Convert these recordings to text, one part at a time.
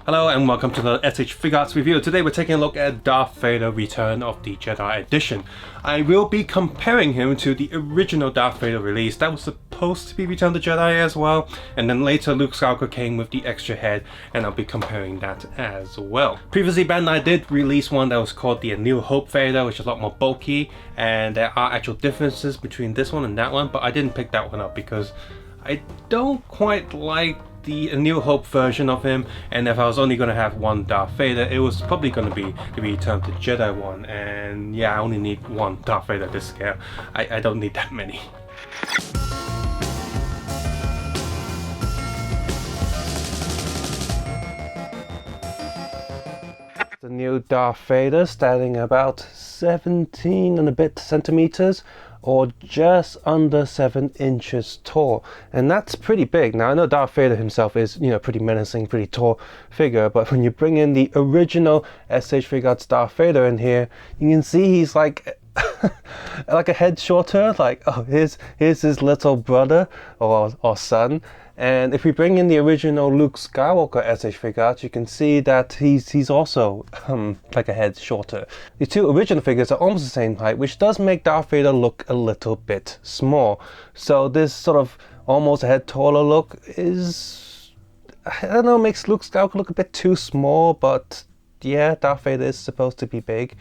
Hello and welcome to the SH Figuarts review. Today we're taking a look at Darth Vader Return of the Jedi Edition. I will be comparing him to the original Darth Vader release. That was supposed to be Return of the Jedi as well, and then later Luke Skywalker came with the extra head, and I'll be comparing that as well. Previously Bandai did release one that was called the A New Hope Vader, which is a lot more bulky, and there are actual differences between this one and that one, but I didn't pick that one up because I don't quite like the A New Hope version of him, and if I was only going to have one Darth Vader, it was probably going to be the Return of the Jedi one, and yeah, I only need one Darth Vader this scale. I don't need that many. The new Darth Vader standing about 17 and a bit centimeters, or just under 7 inches tall, and that's pretty big. Now I know Darth Vader himself is, pretty menacing, pretty tall figure, but when you bring in the original SH Figuarts Darth Vader in here, you can see he's like like a head shorter, like, oh, here's his little brother or son. And if we bring in the original Luke Skywalker SH Figuarts, you can see that he's also like a head shorter. The two original figures are almost the same height, which does make Darth Vader look a little bit small. So this sort of almost a head taller look is, I don't know, makes Luke Skywalker look a bit too small, but yeah, Darth Vader is supposed to be big.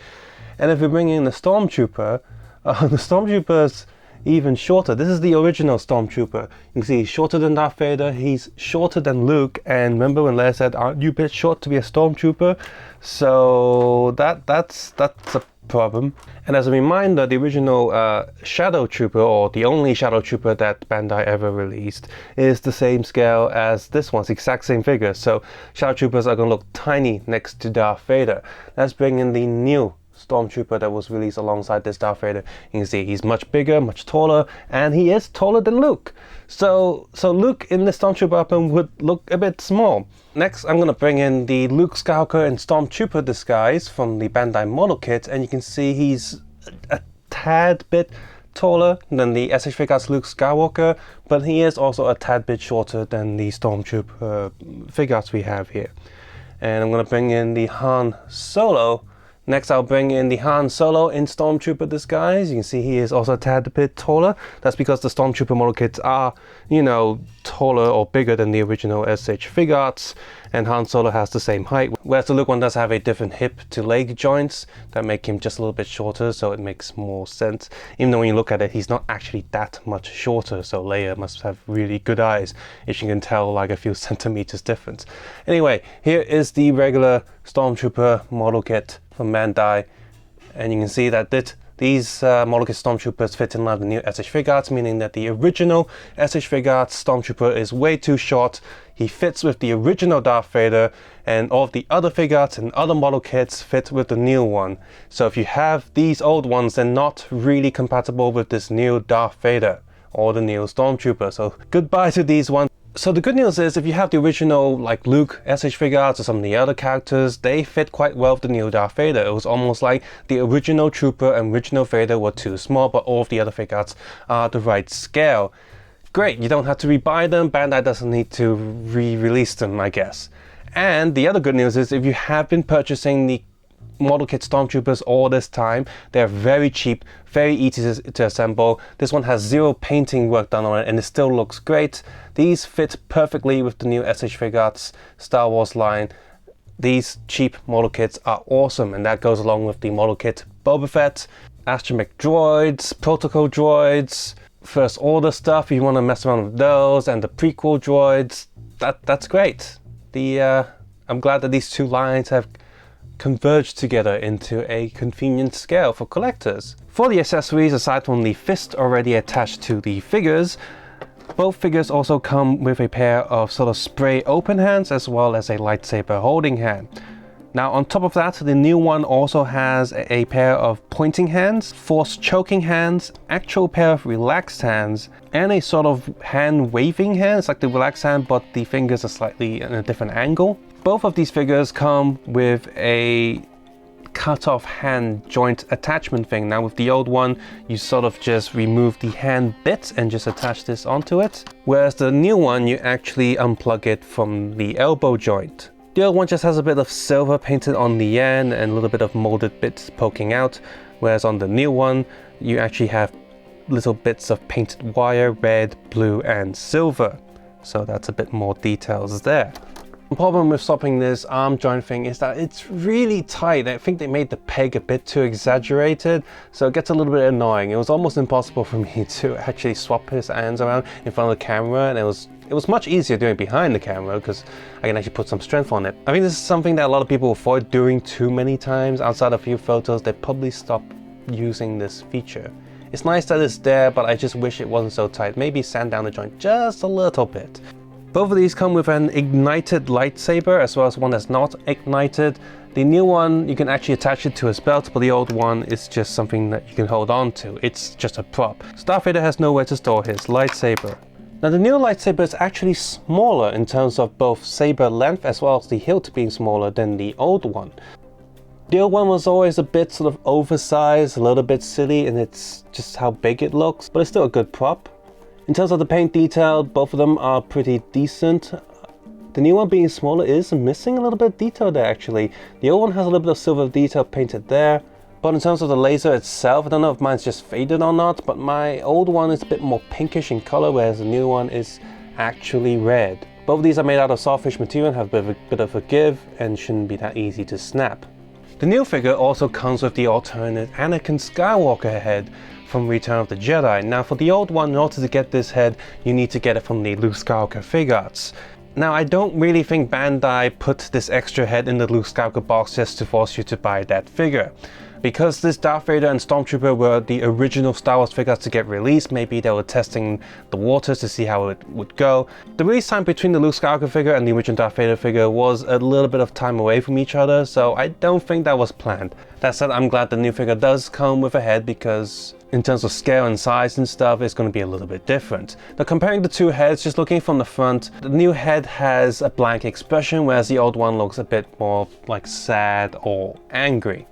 And if we bring in the Stormtrooper, the Stormtrooper's even shorter. This is the original Stormtrooper. You can see he's shorter than Darth Vader, he's shorter than Luke, and remember when Leia said, "Aren't you a bit short to be a Stormtrooper?" So that's a problem. And as a reminder, the original Shadow Trooper, or the only Shadow Trooper that Bandai ever released, is the same scale as this one. It's the exact same figure. So Shadow Troopers are going to look tiny next to Darth Vader. Let's bring in the new Stormtrooper that was released alongside this Darth Vader. You can see he's much bigger, much taller, and he is taller than Luke. So Luke in the Stormtrooper weapon would look a bit small. Next, I'm going to bring in the Luke Skywalker in Stormtrooper disguise from the Bandai model kit, and you can see he's a tad bit taller than the SH Figuarts Luke Skywalker, but he is also a tad bit shorter than the Stormtrooper Figuarts we have here. And I'm going to bring in the Han Solo. Next, I'll bring in the Han Solo in Stormtrooper disguise. You can see he is also a tad bit taller. That's because the Stormtrooper model kits are, taller or bigger than the original SH Figuarts, and Han Solo has the same height. Whereas the Luke one does have a different hip to leg joints that make him just a little bit shorter, so it makes more sense. Even though when you look at it, he's not actually that much shorter, so Leia must have really good eyes if you can tell like a few centimeters difference. Anyway, here is the regular Stormtrooper model kit from Bandai, and you can see that these model kit Stormtroopers fit in line with the new SH Figuarts, meaning that the original SH Figuarts Stormtrooper is way too short. He fits with the original Darth Vader, and all of the other Figuarts and other model kits fit with the new one. So if you have these old ones, they're not really compatible with this new Darth Vader or the new Stormtrooper. So goodbye to these ones. So the good news is, if you have the original like Luke SH Figuarts or some of the other characters, they fit quite well with the new Darth Vader. It was almost like the original Trooper and original Vader were too small, but all of the other Figuarts are the right scale. Great, you don't have to rebuy them. Bandai doesn't need to re-release them, I guess. And the other good news is, if you have been purchasing the model kit Stormtroopers all this time, they're very cheap, very easy to assemble. This one has zero painting work done on it, and it still looks great. These fit perfectly with the new SH Figuarts Star Wars line. These cheap model kits are awesome, and that goes along with the model kit Boba Fett, astromech droids, protocol droids, First Order stuff if you want to mess around with those, and the prequel droids. That's great. I'm glad that these two lines have converged together into a convenient scale for collectors. For the accessories, aside from the fist already attached to the figures, both figures also come with a pair of sort of spray open hands as well as a lightsaber holding hand. Now on top of that, the new one also has a pair of pointing hands, force choking hands, actual pair of relaxed hands, and a sort of hand waving hand. It's like the relaxed hand, but the fingers are slightly in a different angle. Both of these figures come with a cut-off hand joint attachment thing. Now with the old one, you sort of just remove the hand bit and just attach this onto it. Whereas the new one, you actually unplug it from the elbow joint. The The old one just has a bit of silver painted on the end and a little bit of molded bits poking out, whereas on the new one you actually have little bits of painted wire, red, blue and silver. So that's a bit more details there. The problem with swapping this arm joint thing is that it's really tight. I think they made the peg a bit too exaggerated, so it gets a little bit annoying. It was almost impossible for me to actually swap his hands around in front of the camera, and it was much easier doing it behind the camera because I can actually put some strength on it. I think this is something that a lot of people avoid doing too many times. Outside of a few photos, they probably stop using this feature. It's nice that it's there, but I just wish it wasn't so tight. Maybe sand down the joint just a little bit. Both of these come with an ignited lightsaber as well as one that's not ignited. The new one, you can actually attach it to his belt, but the old one is just something that you can hold on to. It's just a prop. So Darth Vader has nowhere to store his lightsaber. Now the new lightsaber is actually smaller in terms of both saber length as well as the hilt being smaller than the old one. The old one was always a bit sort of oversized, a little bit silly, and it's just how big it looks, but it's still a good prop. In terms of the paint detail, both of them are pretty decent. The new one being smaller is missing a little bit of detail there actually. The old one has a little bit of silver detail painted there. But in terms of the laser itself, I don't know if mine's just faded or not, but my old one is a bit more pinkish in color, whereas the new one is actually red. Both of these are made out of sawfish material and have a bit of a give and shouldn't be that easy to snap. The new figure also comes with the alternate Anakin Skywalker head from Return of the Jedi. Now for the old one, in order to get this head, you need to get it from the Luke Skywalker Figuarts. Now I don't really think Bandai put this extra head in the Luke Skywalker box just to force you to buy that figure. Because this Darth Vader and Stormtrooper were the original Star Wars figures to get released, maybe they were testing the waters to see how it would go. The release time between the Luke Skywalker figure and the original Darth Vader figure was a little bit of time away from each other, so I don't think that was planned. That said, I'm glad the new figure does come with a head because in terms of scale and size and stuff, it's going to be a little bit different. Now comparing the two heads, just looking from the front, the new head has a blank expression, whereas the old one looks a bit more like sad or angry.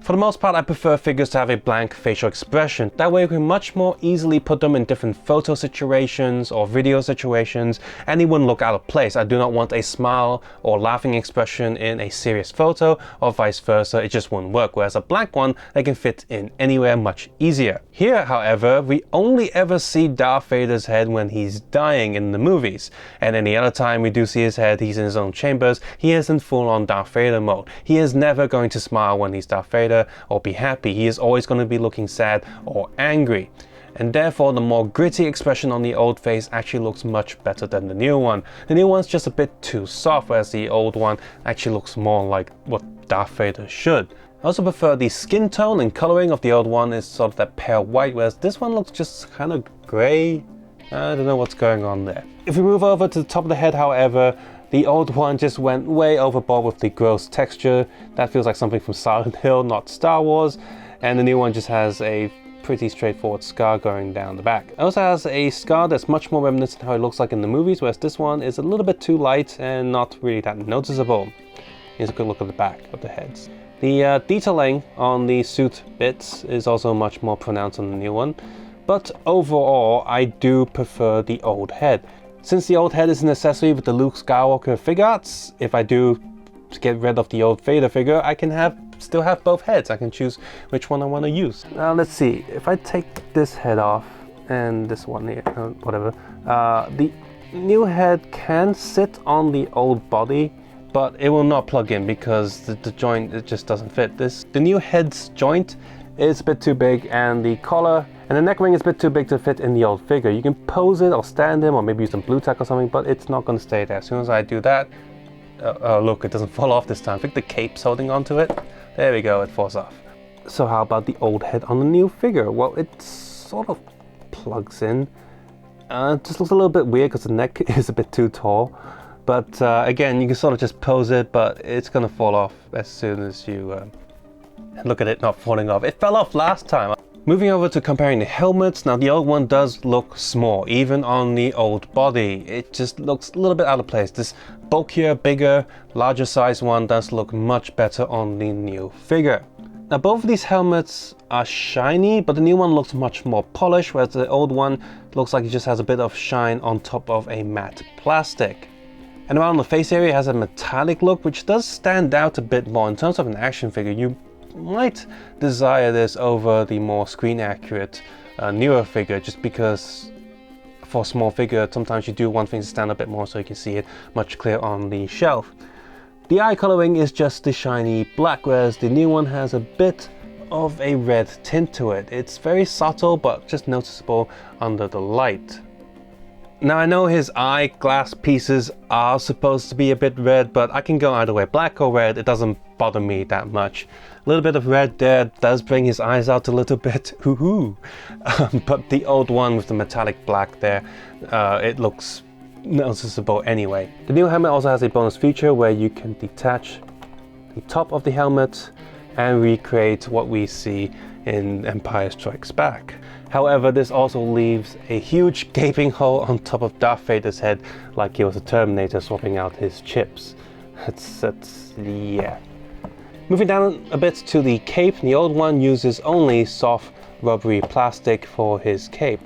For the most part, I prefer figures to have a blank facial expression. That way we can much more easily put them in different photo situations or video situations and they wouldn't look out of place. I do not want a smile or laughing expression in a serious photo or vice versa. It just wouldn't work. Whereas a blank one, they can fit in anywhere much easier. Here, however, we only ever see Darth Vader's head when he's dying in the movies. And any other time we do see his head, he's in his own chambers. He is in full-on Darth Vader mode. He is never going to smile when he's Darth Vader or be happy. He is always going to be looking sad or angry. And therefore the more gritty expression on the old face actually looks much better than the new one. The new one's just a bit too soft, whereas the old one actually looks more like what Darth Vader should. I also prefer the skin tone and coloring of the old one is sort of that pale white, whereas this one looks just kind of grey. I don't know what's going on there. If we move over to the top of the head, however, the old one just went way overboard with the gross texture. That feels like something from Silent Hill, not Star Wars. And the new one just has a pretty straightforward scar going down the back. It also has a scar that's much more reminiscent of how it looks like in the movies, whereas this one is a little bit too light and not really that noticeable. Here's a good look at the back of the heads. The detailing on the suit bits is also much more pronounced on the new one. But overall, I do prefer the old head. Since the old head is an accessory with the Luke Skywalker Figuarts, if I do get rid of the old Vader figure, I can still have both heads. I can choose which one I want to use. Now let's see, if I take this head off and this one here, whatever, the new head can sit on the old body, but it will not plug in because the joint, it just doesn't fit. The new head's joint is a bit too big and the collar and the neck ring is a bit too big to fit in the old figure. You can pose it or stand him or maybe use some blue tack or something, but it's not going to stay there. As soon as I do that, oh look, it doesn't fall off this time. I think the cape's holding onto it. There we go, it falls off. So how about the old head on the new figure? Well, it sort of plugs in. It just looks a little bit weird because the neck is a bit too tall. But again, you can sort of just pose it, but it's going to fall off as soon as you look at it not falling off. It fell off last time. Moving over to comparing the helmets, now the old one does look small, even on the old body. It just looks a little bit out of place. This bulkier, bigger, larger size one does look much better on the new figure. Now both of these helmets are shiny, but the new one looks much more polished, whereas the old one looks like it just has a bit of shine on top of a matte plastic. And around the face area, it has a metallic look, which does stand out a bit more. In terms of an action figure, you might desire this over the more screen accurate newer figure, just because for a small figure, sometimes you do want things to stand a bit more so you can see it much clearer on the shelf. The eye coloring is just the shiny black, whereas the new one has a bit of a red tint to it. It's very subtle, but just noticeable under the light. Now I know his eyeglass pieces are supposed to be a bit red, but I can go either way, black or red, it doesn't bother me that much. A little bit of red there does bring his eyes out a little bit, hoo-hoo. But the old one with the metallic black there, it looks noticeable anyway. The new helmet also has a bonus feature where you can detach the top of the helmet and recreate what we see in Empire Strikes Back. However, this also leaves a huge gaping hole on top of Darth Vader's head, like he was a Terminator swapping out his chips. Yeah. Moving down a bit to the cape, the old one uses only soft rubbery plastic for his cape.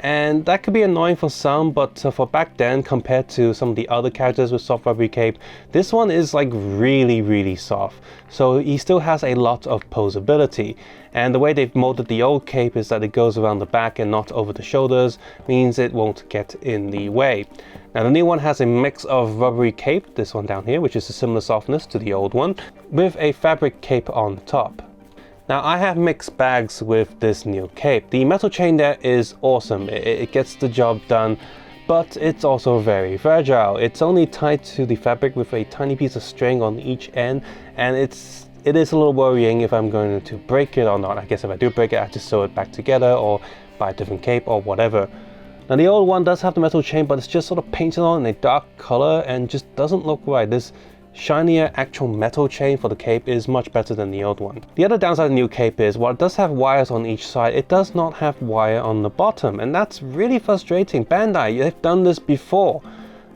And that could be annoying for some, but for back then, compared to some of the other characters with soft rubbery cape, this one is like really soft. So he still has a lot of posability. And the way they've molded the old cape is that it goes around the back and not over the shoulders, means it won't get in the way. Now the new one has a mix of rubbery cape, this one down here, which is a similar softness to the old one, with a fabric cape on top. Now I have mixed bags with this new cape. The metal chain there is awesome, it gets the job done, but it's also very fragile. It's only tied to the fabric with a tiny piece of string on each end, and it is a little worrying if I'm going to break it or not. I guess if I do break it, I have to sew it back together or buy a different cape or whatever. Now the old one does have the metal chain, but it's just sort of painted on in a dark color and just doesn't look right. This shinier actual metal chain for the cape is much better than the old one. The other downside of the new cape is, while it does have wires on each side, it does not have wire on the bottom, and that's really frustrating. Bandai, they've done this before.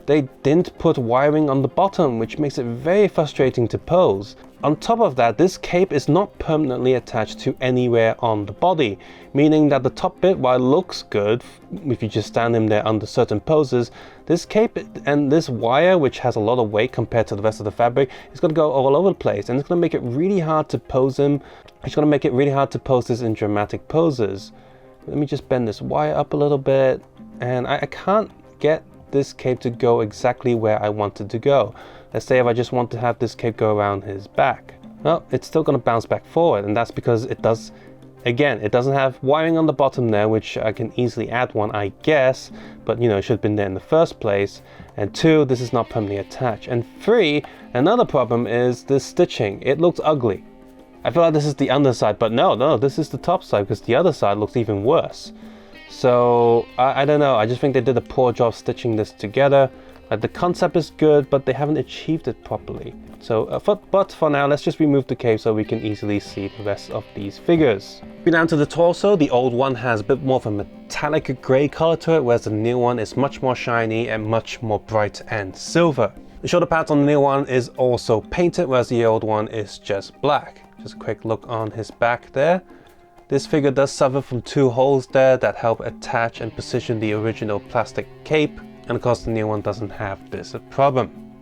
They didn't put wiring on the bottom, which makes it very frustrating to pose. On top of that, this cape is not permanently attached to anywhere on the body, meaning that the top bit, while it looks good if you just stand him there under certain poses, this cape and this wire, which has a lot of weight compared to the rest of the fabric, is going to go all over the place, and it's going to make it really hard to pose him. It's going to make it really hard to pose this in dramatic poses. Let me just bend this wire up a little bit, and I can't get this cape to go exactly where I want it to go. Let's say if I just want to have this cape go around his back. Well, it's still going to bounce back forward, and that's because it does, again, it doesn't have wiring on the bottom there, which I can easily add one, I guess, but you know, it should have been there in the first place. And 2, this is not permanently attached. And 3, another problem is the stitching. It looks ugly. I feel like this is the underside, but no, this is the top side, because the other side looks even worse. So I don't know, I just think they did a poor job stitching this together. Like, the concept is good, but they haven't achieved it properly. So, but for now, let's just remove the cape so we can easily see the rest of these figures. Moving down to the torso, the old one has a bit more of a metallic grey color to it, whereas the new one is much more shiny and much more bright and silver. The shoulder pads on the new one is also painted, whereas the old one is just black. Just a quick look on his back there. This figure does suffer from 2 holes there that help attach and position the original plastic cape, and of course the new one doesn't have this problem.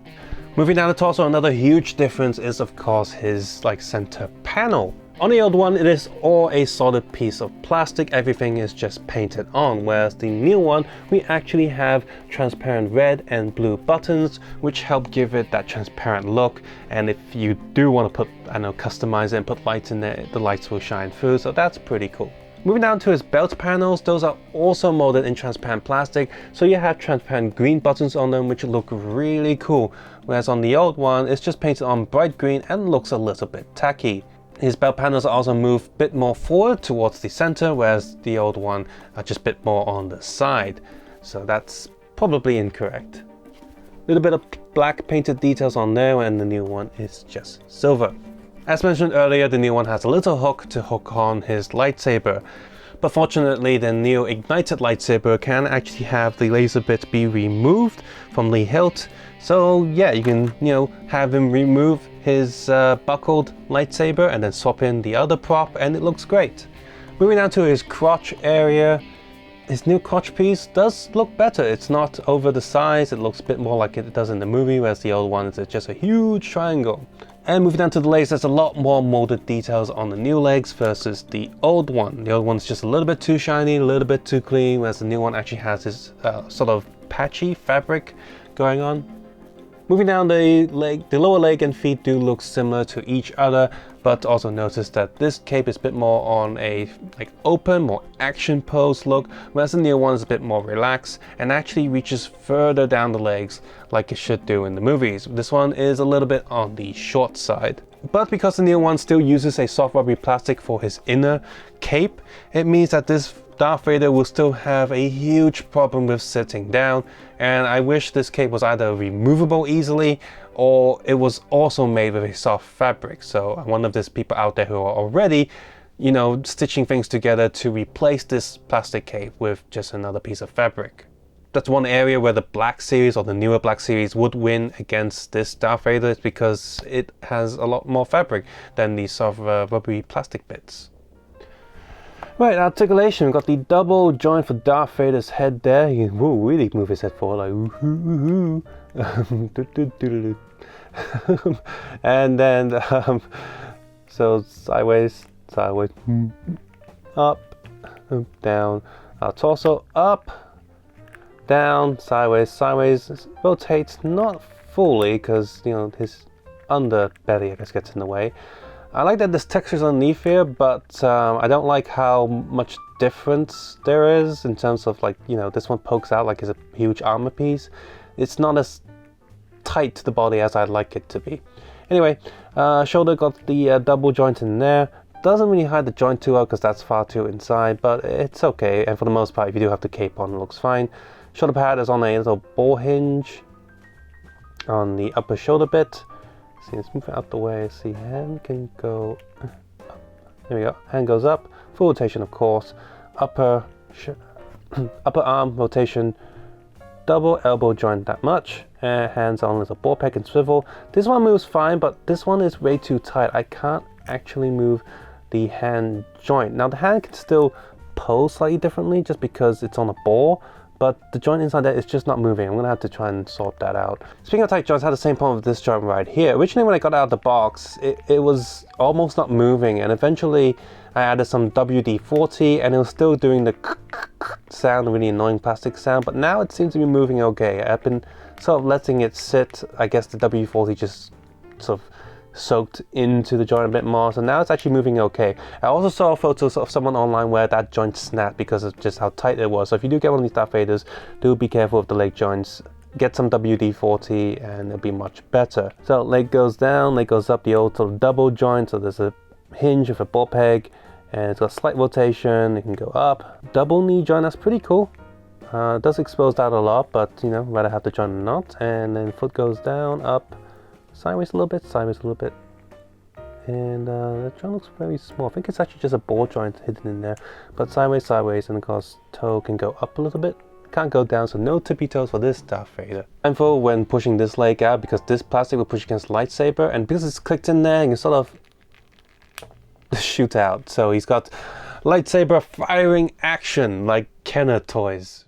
Moving down the torso, another huge difference is of course his center panel. On the old one, it is all a solid piece of plastic, everything is just painted on, whereas the new one, we actually have transparent red and blue buttons, which help give it that transparent look. And if you do want to put, customize it and put lights in there, the lights will shine through, so that's pretty cool. Moving down to his belt panels, those are also molded in transparent plastic, so you have transparent green buttons on them, which look really cool, whereas on the old one, it's just painted on bright green and looks a little bit tacky. His belt panels are also moved a bit more forward towards the center, whereas the old one are just a bit more on the side. So that's probably incorrect. A little bit of black painted details on there, and the new one is just silver. As mentioned earlier, the new one has a little hook to hook on his lightsaber. But fortunately, the new ignited lightsaber can actually have the laser bit be removed from the hilt. So yeah, you can, have him remove his buckled lightsaber and then swap in the other prop, and it looks great. Moving down to his crotch area, His new crotch piece does look better. It's not over the size, it looks a bit more like it does in the movie, whereas the old one is just a huge triangle. And moving down to the legs, there's a lot more molded details on the new legs versus the old one. The old one's just a little bit too shiny, a little bit too clean, whereas the new one actually has this sort of patchy fabric going on. Moving down the leg, the lower leg and feet do look similar to each other, but also notice that this cape is a bit more on a open, more action pose look, whereas the new one is a bit more relaxed and actually reaches further down the legs like it should do in the movies. This one is a little bit on the short side. But because the new one still uses a soft rubbery plastic for his inner cape, it means that this Darth Vader will still have a huge problem with sitting down, and I wish this cape was either removable easily or it was also made with a soft fabric. So I wonder if there's people out there who are already, you know, stitching things together to replace this plastic cape with just another piece of fabric. That's one area where the Black Series or the newer Black Series would win against this Darth Vader, is because it has a lot more fabric than the soft rubbery plastic bits. Right, articulation. We've got the double joint for Darth Vader's head there. He can really move his head forward, like and then so sideways, sideways, up, down, our torso up, down, sideways, sideways. Rotates not fully because, you know, his underbelly I guess gets in the way. I like that there's textures underneath here, but I don't like how much difference there is in terms of, like, you know, this one pokes out like it's a huge armor piece. It's not as tight to the body as I'd like it to be. Anyway, shoulder got the double joint in there. Doesn't really hide the joint too well because that's far too inside, but it's okay. And for the most part, if you do have the cape on, it looks fine. Shoulder pad is on a little ball hinge on the upper shoulder bit. See, let's move it out the way. See, hand can go up. There we go. Hand goes up. Full rotation, of course. Upper arm rotation. Double elbow joint that much. Hands on little ball peg and swivel. This one moves fine, but this one is way too tight. I can't actually move the hand joint. Now the hand can still pose slightly differently just because it's on a ball, but the joint inside there is just not moving. I'm gonna have to try and sort that out. Speaking of tight joints, I had the same problem with this joint right here. Originally when I got it out of the box, it was almost not moving, and eventually I added some WD-40 and it was still doing the sound, a really annoying plastic sound, but now it seems to be moving okay. I've been sort of letting it sit. I guess the WD-40 just sort of soaked into the joint a bit more, so now it's actually moving okay. I also saw photos of someone online where that joint snapped because of just how tight it was. So if you do get one of these Darth Vaders, do be careful with the leg joints. Get some WD-40 and it'll be much better. So leg goes down, leg goes up, the old sort of double joint. So there's a hinge with a ball peg and it's got slight rotation. It can go up. Double knee joint, that's pretty cool. It does expose that a lot, but you know, rather have the joint than not. And then foot goes down, up, sideways a little bit, sideways a little bit, and the joint looks very small. I think it's actually just a ball joint hidden in there, but sideways, sideways, and of course toe can go up a little bit, can't go down, so no tippy toes for this Darth Vader. Mindful when pushing this leg out because this plastic will push against the lightsaber, and because it's clicked in there, you can sort of shoot out. So he's got lightsaber firing action like Kenner toys.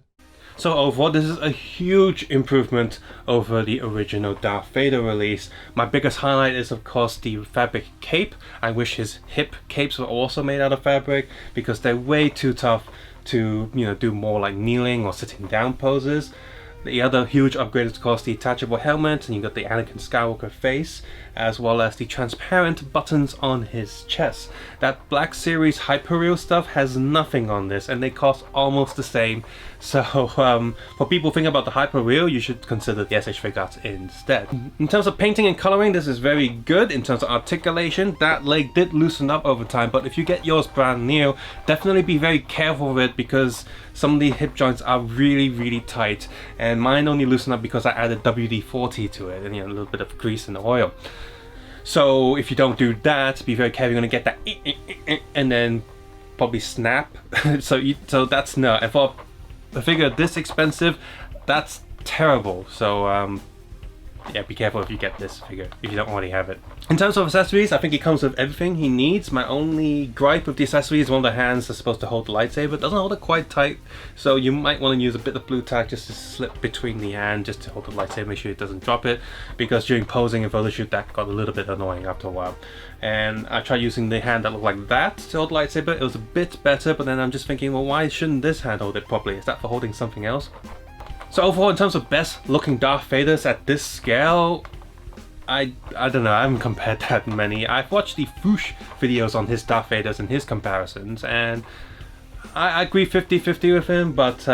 So overall, this is a huge improvement over the original Darth Vader release. My biggest highlight is of course the fabric cape. I wish his hip capes were also made out of fabric because they're way too tough to, you know, do more like kneeling or sitting down poses. The other huge upgrade is of course the attachable helmet, and you got the Anakin Skywalker face, as well as the transparent buttons on his chest. That Black Series Hyperreal stuff has nothing on this, and they cost almost the same. So for people thinking about the Hyperreal, you should consider the SH Figuarts instead. In terms of painting and coloring, this is very good. In terms of articulation, that leg did loosen up over time, but if you get yours brand new, definitely be very careful with it because some of the hip joints are really tight, and mine only loosened up because I added WD-40 to it and, you know, a little bit of grease and oil. So if you don't do that, be very careful. You're gonna get that and then probably snap. so that's no. And for a figure this expensive, that's terrible. So yeah, be careful if you get this figure, if you don't already have it. In terms of accessories, I think he comes with everything he needs. My only gripe with the accessories is one of the hands that's supposed to hold the lightsaber. It doesn't hold it quite tight, so you might want to use a bit of blue tack just to slip between the hand, just to hold the lightsaber, make sure it doesn't drop it, because during posing and photo shoot that got a little bit annoying after a while. And I tried using the hand that looked like that to hold the lightsaber. It was a bit better, but then I'm just thinking, well, why shouldn't this hand hold it properly? Is that for holding something else? So overall, in terms of best looking Darth Vaders at this scale, I don't know, I haven't compared that many. I've watched the Foosh videos on his Darth Vaders and his comparisons, and I agree 50-50 with him, but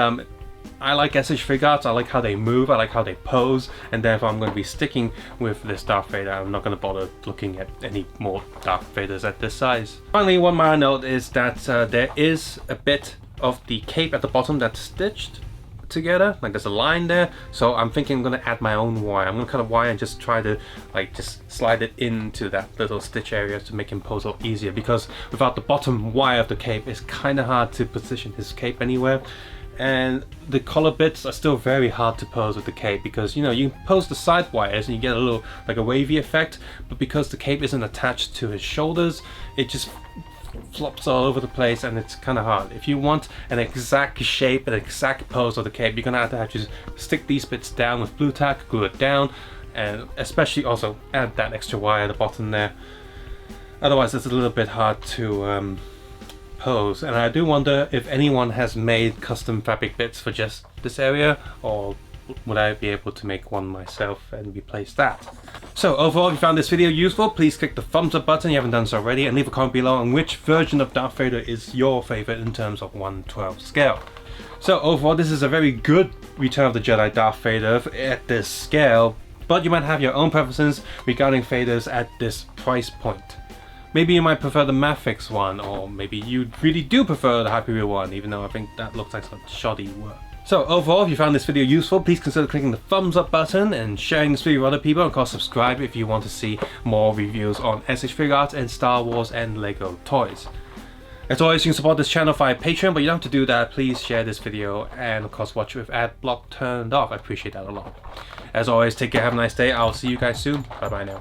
I like SH Figuarts, I like how they move, I like how they pose, and therefore I'm going to be sticking with this Darth Vader. I'm not going to bother looking at any more Darth Vaders at this size. Finally, one minor note is that there is a bit of the cape at the bottom that's stitched together, like there's a line there, so I'm thinking I'm going to add my own wire. I'm going to cut a wire and just try to like just slide it into that little stitch area to make him pose a little easier, because without the bottom wire of the cape it's kind of hard to position his cape anywhere. And the collar bits are still very hard to pose with the cape, because you know, you pose the side wires and you get a little like a wavy effect, but because the cape isn't attached to his shoulders, it just flops all over the place and it's kind of hard. If you want an exact shape, an exact pose of the cape, you're gonna have to just stick these bits down with blue tack, glue it down, and especially also add that extra wire at the bottom there. Otherwise it's a little bit hard to pose. And I do wonder if anyone has made custom fabric bits for just this area, or would I be able to make one myself and replace that? So overall, if you found this video useful, please click the thumbs up button if you haven't done so already, and leave a comment below on which version of Darth Vader is your favorite in terms of 1/12 scale. So overall, this is a very good Return of the Jedi Darth Vader at this scale, but you might have your own preferences regarding Vaders at this price point. Maybe you might prefer the Mafix one, or maybe you really do prefer the Happy Wheel one, even though I think that looks like some shoddy work. So overall, if you found this video useful, please consider clicking the thumbs up button and sharing this video with other people, and of course subscribe if you want to see more reviews on SH Figuarts and Star Wars and Lego toys. As always, you can support this channel via Patreon, but you don't have to do that. Please share this video and of course watch it with ad block turned off. I appreciate that a lot. As always, take care, have a nice day. I'll see you guys soon. Bye bye now.